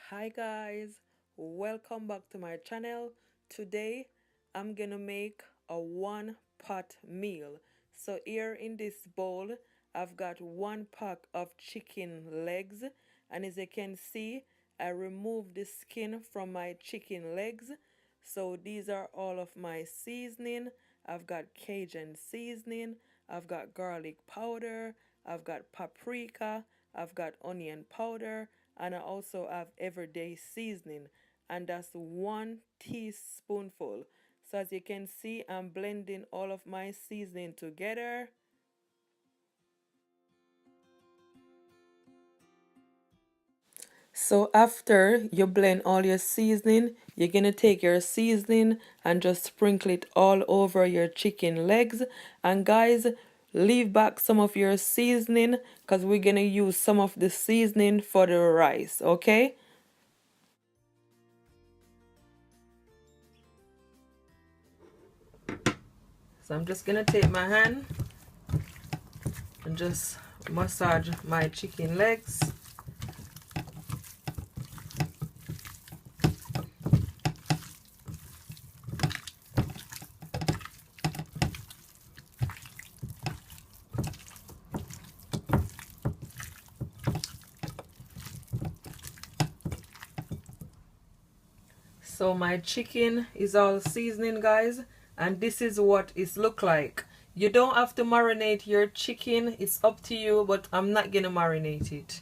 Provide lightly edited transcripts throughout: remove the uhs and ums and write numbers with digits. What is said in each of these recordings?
Hi guys, welcome back to my channel. Today I'm gonna make a one pot meal. So here in this bowl I've got 1 pack of chicken legs, and as you can see I removed the skin from my chicken legs. So these are all of my seasoning. I've got Cajun seasoning, I've got garlic powder, I've got paprika, I've got onion powder, and I also have everyday seasoning, and that's 1 teaspoonful. So as you can see, I'm blending all of my seasoning together. So after you blend all your seasoning, you're gonna take your seasoning and just sprinkle it all over your chicken legs. And guys, leave back some of your seasoning because we're gonna use some of the seasoning for the rice, okay? So I'm just gonna take my hand and just massage my chicken legs. So my chicken is all seasoning, guys, and this is what it look like. You don't have to marinate your chicken, it's up to you, but I'm not gonna marinate it.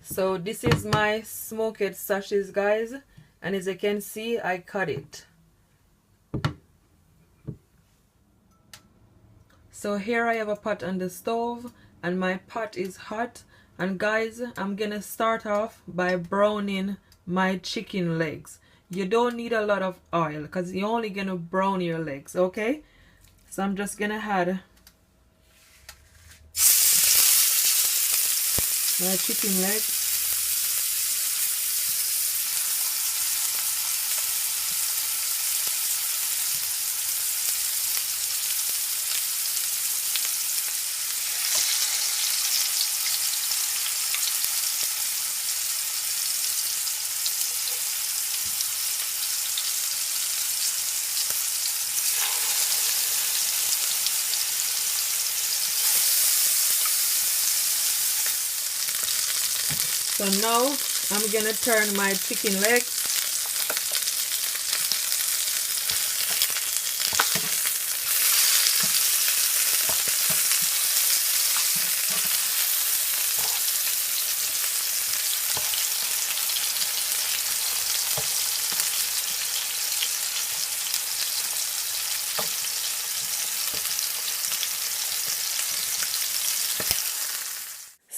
So this is my smoked sashes, guys, and as you can see I cut it. So here I have a pot on the stove and my pot is hot, and guys, I'm gonna start off by browning my chicken legs. You don't need a lot of oil because you're only gonna brown your legs, okay? So I'm just gonna add my chicken legs. So now I'm gonna turn my chicken legs.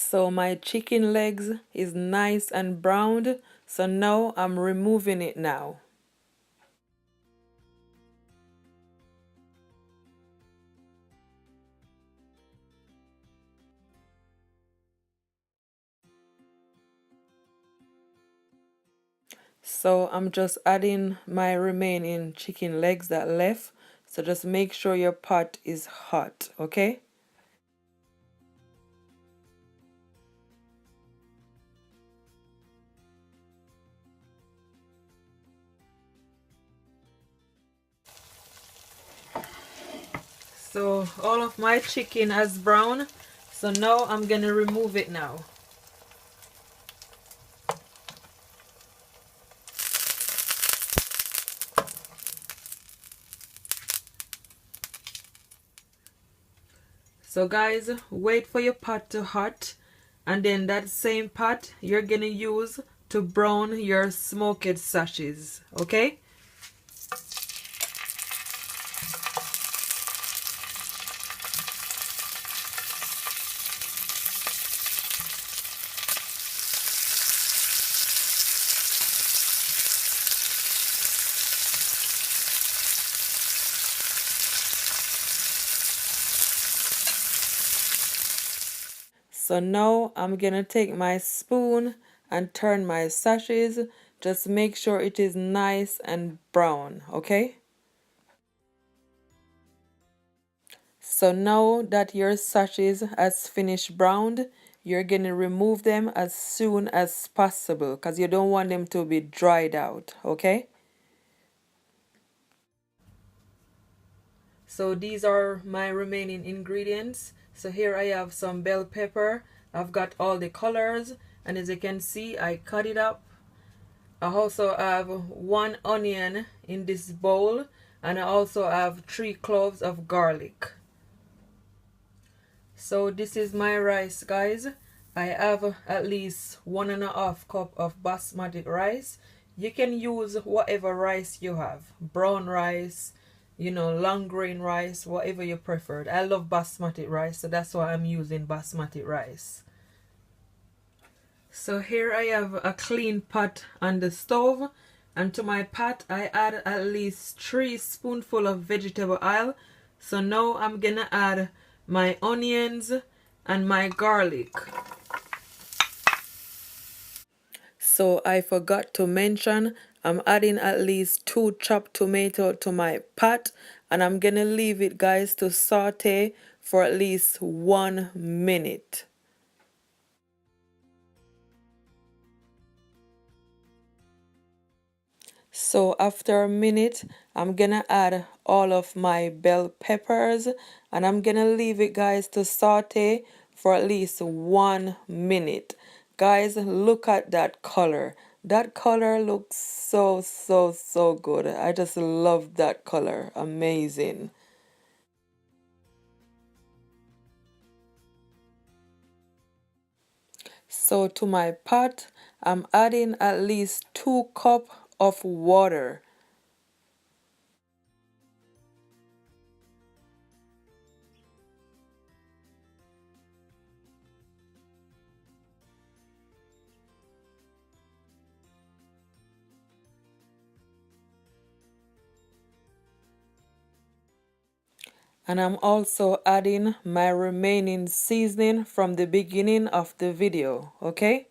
So my chicken legs is nice and browned. So now I'm removing it now. So I'm just adding my remaining chicken legs that left. So just make sure your pot is hot, okay? So all of my chicken has brown. So now I'm gonna remove it now. So guys, wait for your pot to hot, and then that same pot you're gonna use to brown your smoked sashes, okay? So now I'm gonna take my spoon and turn my sashes. Just make sure it is nice and brown, okay? So now that your sashes has finished browned, you're going to remove them as soon as possible because you don't want them to be dried out, okay? So these are my remaining ingredients. So here I have some bell pepper. I've got all the colors, and as you can see, I cut it up. I also have 1 onion in this bowl, and I also have 3 cloves of garlic. So this is my rice, guys. I have at least 1.5 cup of basmati rice. You can use whatever rice you have, brown rice, long grain rice, whatever you prefer. I love basmati rice, so that's why I'm using basmati rice. So here I have a clean pot on the stove, and to my pot I add at least 3 spoonfuls of vegetable oil. So now I'm gonna add my onions and my garlic. So I forgot to mention, I'm adding at least 2 chopped tomato to my pot, and I'm gonna leave it, guys, to saute for at least 1 minute. So after a minute, I'm gonna add all of my bell peppers, and I'm gonna leave it, guys, to saute for at least 1 minute. Guys, look at that color. That color looks so good. I just love that color. Amazing. So to my pot, I'm adding at least 2 cups of water. And I'm also adding my remaining seasoning from the beginning of the video, okay?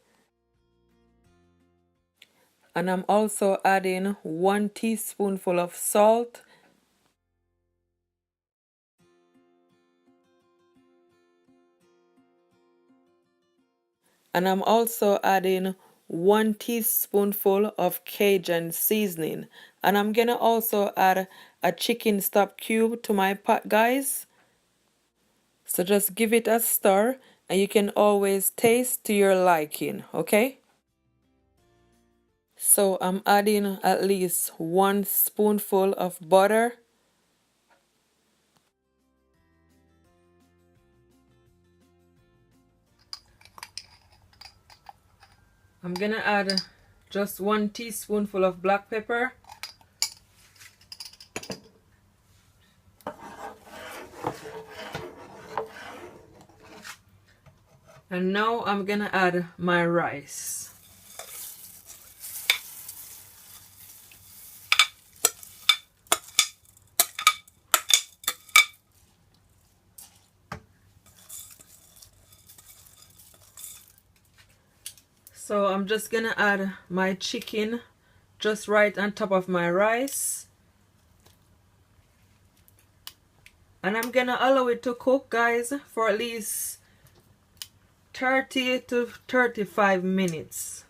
And I'm also adding 1 teaspoonful of salt. And I'm also adding 1 teaspoonful of Cajun seasoning. And I'm gonna also add a chicken stock cube to my pot, guys. So just give it a stir, and you can always taste to your liking, okay? So I'm adding at least 1 spoonful of butter. I'm gonna add just 1 teaspoonful of black pepper. And now I'm gonna add my rice. So I'm just gonna add my chicken just right on top of my rice. And I'm gonna allow it to cook, guys, for at least 30 to 35 minutes.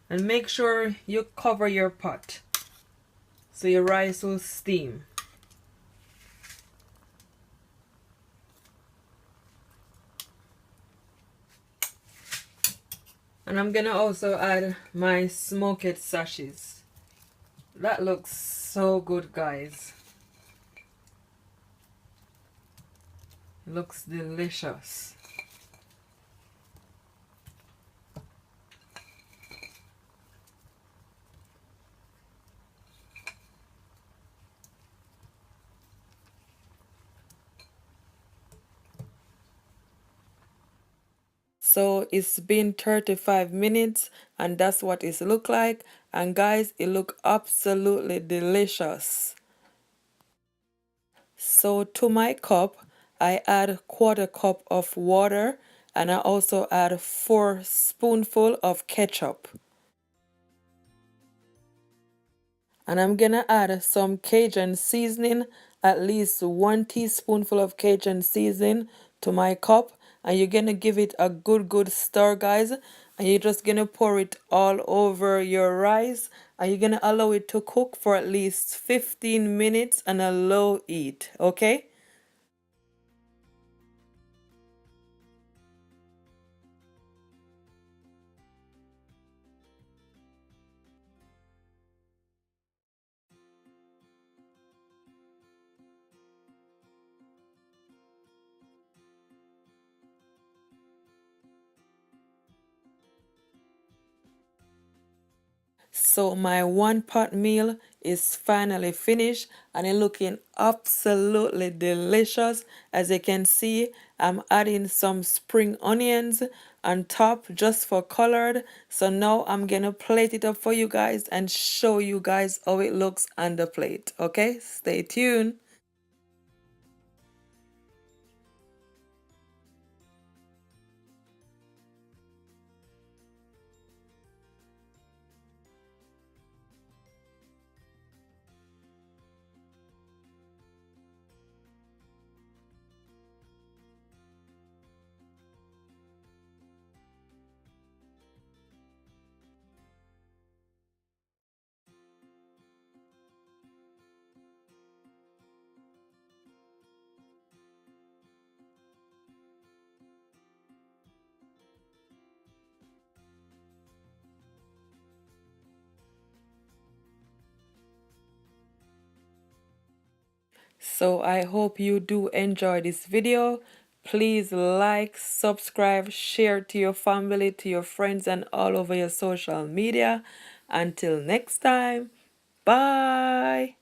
And make sure you cover your pot so your rice will steam. And I'm gonna also add my smoked sashes. That looks so good, guys. It looks delicious. So it's been 35 minutes, and that's what it look like. And guys, it look absolutely delicious. So to my cup, I add 1/4 cup of water, and I also add 4 spoonful of ketchup. And I'm gonna add some Cajun seasoning, at least 1 teaspoonful of Cajun seasoning to my cup. and you're gonna give it a good stir, guys. And you're just gonna pour it all over your rice, and you're gonna allow it to cook for at least 15 minutes on a low heat, okay? So my one pot meal is finally finished and it's looking absolutely delicious. As you can see, I'm adding some spring onions on top just for colored. So now I'm gonna plate it up for you guys and show you guys how it looks on the plate. Okay, stay tuned. So I hope you do enjoy this video. Please like, subscribe, share to your family, to your friends, and all over your social media. Until next time, bye.